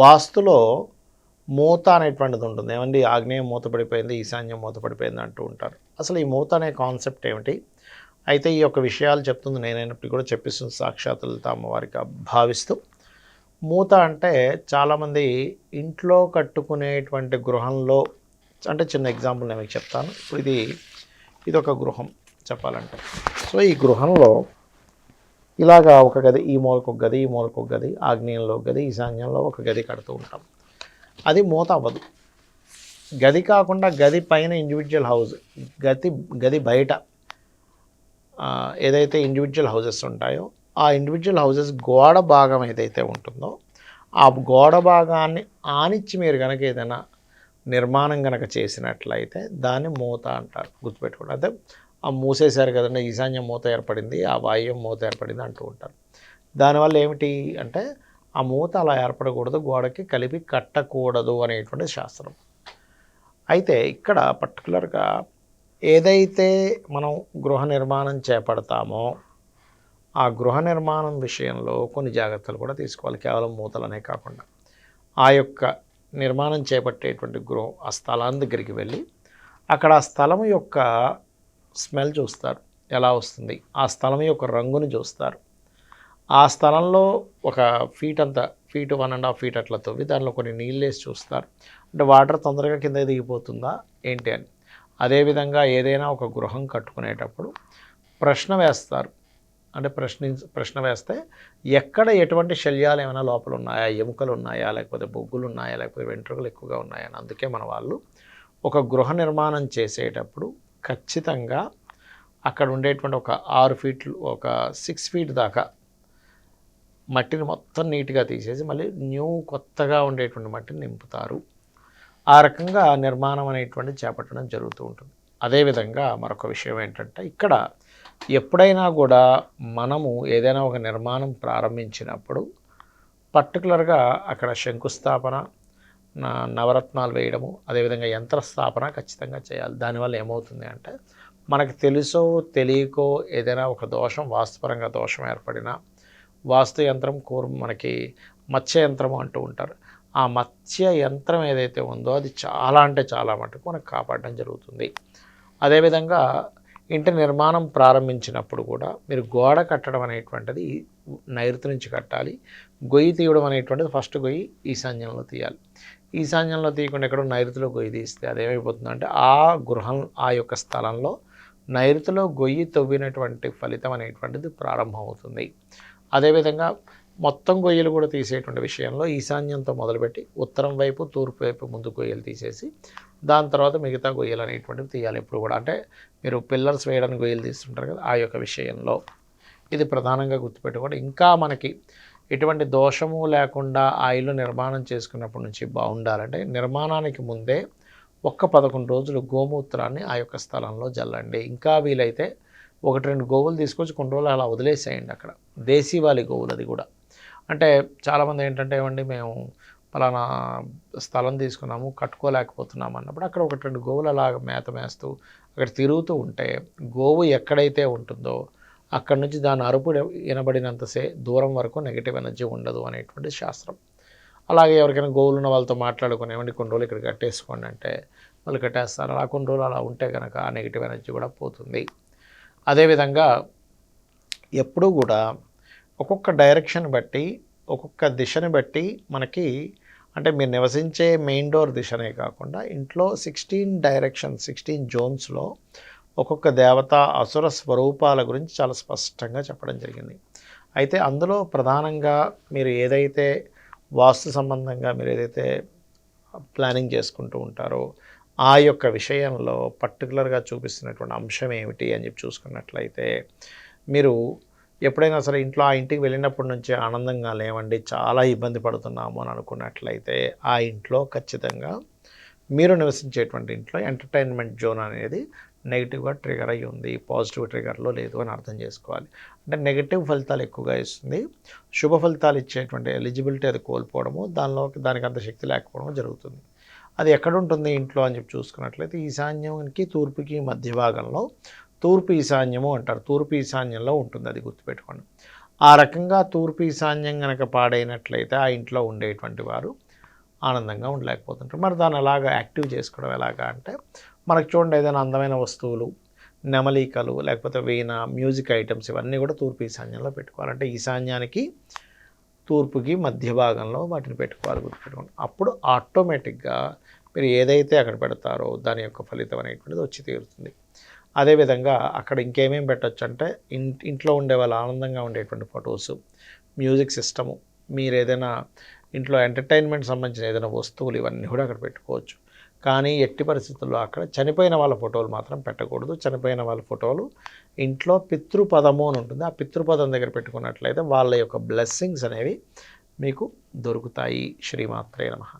వాస్తులో మూత అనేటువంటిది ఉంటుంది. ఏమండి ఆగ్నేయం మూతపడిపోయింది, ఈశాన్యం మూతపడిపోయింది అంటూ ఉంటారు. అసలు ఈ మూత అనే కాన్సెప్ట్ ఏమిటి? అయితే ఈ యొక్క విషయాలు చెప్తుంది నేనైనప్పటికీ కూడా చెప్పిస్తుంది సాక్షాత్ లలిత అమ్మవారిగా భావిస్తూ, మూత అంటే చాలామంది ఇంట్లో కట్టుకునేటువంటి గృహంలో, అంటే చిన్న ఎగ్జాంపుల్ నేను మీకు చెప్తాను. ఇదొక గృహం చెప్పాలంటే. సో ఈ గృహంలో ఇలాగా ఒక గది, ఈ మూలకు ఒక గది, ఈ మూలకు ఒక గది, ఆగ్నేయంలో ఒక గది, ఈశాన్యంలో ఒక గది కడుతూ ఉంటాం. అది మూత అవ్వదు. గది కాకుండా గది పైన ఇండివిజువల్ హౌస్, గది బయట ఏదైతే ఇండివిజువల్ హౌసెస్ ఉంటాయో ఆ ఇండివిజువల్ హౌసెస్ గోడ భాగం ఏదైతే ఉంటుందో ఆ గోడ భాగాన్ని ఆనిచ్చి మీరు కనుక ఏదైనా నిర్మాణం కనుక చేసినట్లయితే దాన్ని మూత అంటారు. గుర్తుపెట్టుకోండి. అంటే ఆ మూసేశారు కదండి, ఈశాన్యం మూత ఏర్పడింది, ఆ వాయువ్యం మూత ఏర్పడింది అంటూ ఉంటారు. దానివల్ల ఏమిటి అంటే ఆ మూత అలా ఏర్పడకూడదు, గోడకి కలిపి కట్టకూడదు అనేటువంటి శాస్త్రం. అయితే ఇక్కడ పర్టికులర్గా ఏదైతే మనం గృహ నిర్మాణం చేపడతామో ఆ గృహ నిర్మాణం విషయంలో కొన్ని జాగ్రత్తలు కూడా తీసుకోవాలి. కేవలం మూతలనే కాకుండా ఆ యొక్క నిర్మాణం చేపట్టేటువంటి గృహం ఆ స్థలాన్ని దగ్గరికి వెళ్ళి అక్కడ ఆ స్థలం యొక్క స్మెల్ చూస్తారు, ఎలా వస్తుంది, ఆ స్థలం యొక్క రంగుని చూస్తారు. ఆ స్థలంలో ఒక ఫీట్ 1.5 ఫీట్ అట్లా తవ్వి దానిలో కొన్ని నీళ్ళు వేసి చూస్తారు. అంటే వాటర్ తొందరగా కింద దిగిపోతుందా ఏంటి అని. అదేవిధంగా ఏదైనా ఒక గృహం కట్టుకునేటప్పుడు ప్రశ్న వేస్తారు. అంటే ప్రశ్న వేస్తే ఎక్కడ ఎటువంటి శల్యాలు ఏమైనా లోపల ఉన్నాయా, ఎముకలు ఉన్నాయా, లేకపోతే బొగ్గులు ఉన్నాయా, లేకపోతే వెంట్రుకలు ఎక్కువగా ఉన్నాయా అని. అందుకే మన వాళ్ళు ఒక గృహ నిర్మాణం చేసేటప్పుడు ఖచ్చితంగా అక్కడ ఉండేటువంటి ఒక 6 ఫీట్లు, ఒక 6 ఫీట్ దాకా మట్టిని మొత్తం నీట్గా తీసేసి మళ్ళీ కొత్తగా ఉండేటువంటి మట్టిని నింపుతారు. ఆ రకంగా నిర్మాణం అనేటువంటి చేపట్టడం జరుగుతూ ఉంటుంది. అదేవిధంగా మరొక విషయం ఏంటంటే ఇక్కడ ఎప్పుడైనా కూడా మనము ఏదైనా ఒక నిర్మాణం ప్రారంభించినప్పుడు పర్టికులర్గా అక్కడ శంకుస్థాపన, నవరత్నాలు వేయడము, అదేవిధంగా యంత్రస్థాపన ఖచ్చితంగా చేయాలి. దానివల్ల ఏమవుతుంది అంటే మనకు తెలుసో తెలియకో ఏదైనా ఒక దోషం, వాస్తుపరంగా దోషం ఏర్పడినా, వాస్తు యంత్రం మనకి మత్స్య యంత్రము అంటూ ఉంటారు. ఆ మత్స్య యంత్రం ఏదైతే ఉందో అది చాలా అంటే చాలా మటుకు మనకు కాపాడడం జరుగుతుంది. అదేవిధంగా ఇంటి నిర్మాణం ప్రారంభించినప్పుడు కూడా మీరు గోడ కట్టడం అనేటువంటిది నైరుతి నుంచి కట్టాలి. గొయ్యి తీయడం అనేటువంటిది ఫస్ట్ గొయ్యి ఈశాన్యంలో తీయాలి. ఈశాన్యంలో తీయకుండా ఎక్కడో నైరుతిలో గొయ్యి తీస్తే అదేమైపోతుందంటే ఆ గృహం, ఆ యొక్క స్థలంలో నైరుతిలో గొయ్యి తవ్వినటువంటి ఫలితం అనేటువంటిది ప్రారంభమవుతుంది. అదేవిధంగా మొత్తం గొయ్యలు కూడా తీసేటువంటి విషయంలో ఈశాన్యంతో మొదలుపెట్టి ఉత్తరం వైపు, తూర్పు వైపు ముందు గొయ్యలు తీసేసి దాని తర్వాత మిగతా గొయ్యలు అనేటువంటివి తీయాలి ఎప్పుడు కూడా. అంటే మీరు పిల్లర్స్ వేయడానికి గొయ్యలు తీస్తుంటారు కదా, ఆ యొక్క విషయంలో ఇది ప్రధానంగా గుర్తుపెట్టుకోండి. ఇంకా మనకి ఎటువంటి దోషము లేకుండా ఆ ఇల్లు నిర్మాణం చేసుకున్నప్పటి నుంచి బాగుండాలంటే నిర్మాణానికి ముందే 11 రోజులు గోమూత్రాన్ని ఆ యొక్క స్థలంలో జల్లండి. ఇంకా వీలైతే 1-2 గోవులు తీసుకొచ్చి కొన్ని రోజులు అలా వదిలేసేయండి అక్కడ. దేశీవాలి గోవులు అది కూడా. అంటే చాలామంది ఏంటంటే ఏమండి మేము పలానా స్థలం తీసుకున్నాము కట్టుకోలేకపోతున్నాము అన్నప్పుడు అక్కడ 1-2 గోవులు అలాగ మేత మేస్తూ అక్కడ తిరుగుతూ ఉంటే గోవు ఎక్కడైతే ఉంటుందో అక్కడి నుంచి దాని అరుపు వినబడినంతసే దూరం వరకు నెగిటివ్ ఎనర్జీ ఉండదు అనేటువంటి శాస్త్రం. అలాగే ఎవరికైనా గోవులు ఉన్న వాళ్ళతో మాట్లాడుకుని ఏమండి కొన్ని రోజులు ఇక్కడ కట్టేసుకోండి అంటే వాళ్ళు కట్టేస్తారు. అలా కొన్ని రోజులు అలా ఉంటే కనుక ఆ నెగిటివ్ ఎనర్జీ కూడా పోతుంది. అదేవిధంగా ఎప్పుడూ కూడా ఒక్కొక్క డైరెక్షన్ బట్టి, ఒక్కొక్క దిశని బట్టి మనకి, అంటే మీరు నివసించే మెయిన్ డోర్ దిశనే కాకుండా ఇంట్లో 16 జోన్స్లో ఒక్కొక్క దేవత అసుర స్వరూపాల గురించి చాలా స్పష్టంగా చెప్పడం జరిగింది. అయితే అందులో ప్రధానంగా మీరు ఏదైతే వాస్తు సంబంధంగా మీరు ఏదైతే ప్లానింగ్ చేసుకుంటూ ఉంటారో ఆ యొక్క విషయంలో పర్టికులర్గా చూపిస్తున్నటువంటి అంశం ఏమిటి అని చెప్పి చూసుకున్నట్లయితే, మీరు ఎప్పుడైనా సరే ఇంట్లో ఆ ఇంటికి వెళ్ళినప్పటి నుంచే ఆనందంగా లేవండి, చాలా ఇబ్బంది పడుతున్నాము అని అనుకున్నట్లయితే ఆ ఇంట్లో ఖచ్చితంగా మీరు నివసించేటువంటి ఇంట్లో ఎంటర్టైన్మెంట్ జోన్ అనేది నెగిటివ్గా ట్రిగర్ అయ్యి ఉంది, పాజిటివ్ ట్రిగర్లో లేదు అని అర్థం చేసుకోవాలి. అంటే నెగిటివ్ ఫలితాలు ఎక్కువగా ఇస్తుంది, శుభ ఫలితాలు ఇచ్చేటువంటి ఎలిజిబిలిటీ అది కోల్పోవడము, దానికి అంత శక్తి లేకపోవడము జరుగుతుంది. అది ఎక్కడుంటుంది ఇంట్లో అని చెప్పి చూసుకున్నట్లయితే ఈశాన్యానికి తూర్పుకి మధ్య భాగంలో తూర్పు ఈశాన్యము అంటారు. తూర్పు ఈశాన్యంలో ఉంటుంది, అది గుర్తుపెట్టుకోండి. ఆ రకంగా తూర్పు ఈశాన్యం గనక పాడైనట్లయితే ఆ ఇంట్లో ఉండేటువంటి వారు ఆనందంగా ఉండలేకపోతుంటారు. మరి దాన్ని అలాగా యాక్టివ్ చేసుకోవడం ఎలాగా అంటే, మనకు చూడండి ఏదైనా అందమైన వస్తువులు, నెమలికలు, లేకపోతే వీణ, మ్యూజిక్ ఐటమ్స్ ఇవన్నీ కూడా తూర్పు ఈశాన్యంలో పెట్టుకోవాలి. అంటే ఈశాన్యానికి తూర్పుకి మధ్య భాగంలో వాటిని పెట్టుకోవాలి, గుర్తుపెట్టుకోండి. అప్పుడు ఆటోమేటిక్గా మీరు ఏదైతే అక్కడ పెడతారో దాని యొక్క ఫలితం అనేటువంటిది వచ్చి తీరుతుంది. అదేవిధంగా అక్కడ ఇంకేమేమి పెట్టచ్చు అంటే, ఇంట్లో ఉండే వాళ్ళు ఆనందంగా ఉండేటువంటి ఫొటోసు, మ్యూజిక్ సిస్టము, మీరు ఏదైనా ఇంట్లో ఎంటర్టైన్మెంట్ సంబంధించిన ఏదైనా వస్తువులు ఇవన్నీ కూడా అక్కడ పెట్టుకోవచ్చు. కానీ ఎట్టి పరిస్థితుల్లో అక్కడ చనిపోయిన వాళ్ళ ఫోటోలు మాత్రం పెట్టకూడదు. చనిపోయిన వాళ్ళ ఫోటోలు ఇంట్లో పితృపదము అని ఉంటుంది. ఆ పితృపదం దగ్గర పెట్టుకున్నట్లయితే వాళ్ళ యొక్క బ్లెస్సింగ్స్ అనేవి మీకు దొరుకుతాయి. శ్రీమాత్రే నమః.